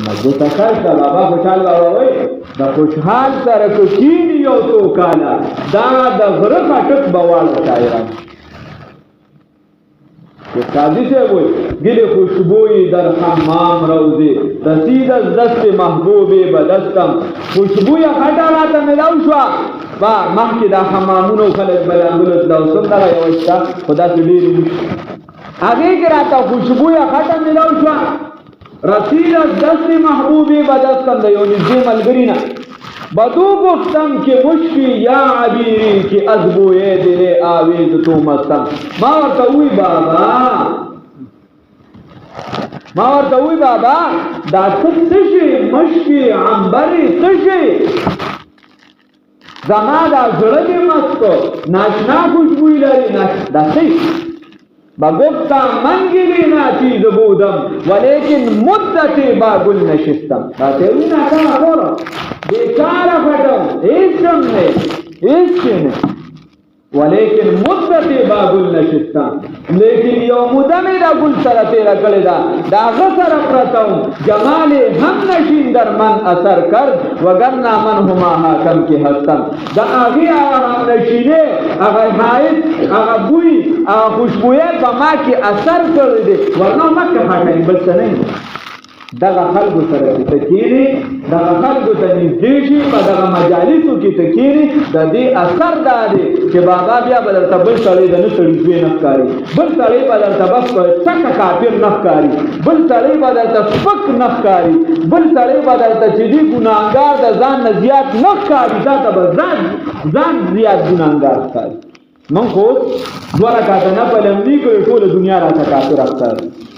متکل کا بابا خوشحال بابا وای د خوشحال سره کینی یو تو کالا دا د غره پټک بوال شاعران که قاضی سے وای گل خوشبوئی در حمام روزی رسید از دست محبوب بدستم خوشبوئی خټه راته ملاو شو با مخکې دا حمامونو خلک بیانولو دا اوسم دغه یو شته خدا دې ډېر هغې کې راته خوشبوئی خټه ملاو شو رسید از دست محبوب بدستم د یو نږدې ملګري نه بدو گفتم که مشکی یا عبیری که از بوی دل آویز تو مستم ما ورطوی بابا دا تشی مشکی عنبری تشی زما دا زرد مستو ناشنا خوشبوی لري دا سی بگفتم من گلینا چیز بودم ولیکن مدتی با گل نشستم دا تیوی ناکم اگورم بیچاره پټم هیڅم نه ولیکن مدتی با گل نشستم لیکن یو موده مې دا ګل سره تیره کړې ده د هغه سره پرته وم جمال هم نشین در من اثر کرد وگرنه من هما حاکم کې هستم د هغې هغه همنشینې هغه حایط هغه بوی هغه خوشبویت په ما کې اثر کړی دی ورنه مکه حاکم بل څه نه دغه خلکو سره چې ته کېنې دغه خلکو ته نږدې شي په دغه مجالسو کې ته کېنې د دې اثر دا دی چې بابا بیا به درته بل سړی د نه سړیزوی نه ښکاري بل سړی به درته بس په ټکه کافر نه ښکاري بل سړی به درته سپک نه ښکاري بل سړی به درته چې دي ګناهګار د ځان نه زیات نه ښکاري تا ته به ځان زیات ګناهګار ښکاري موږ خو دوه رکعته نفل هم نه کوو ټوله دنیا راته کافر ښکاري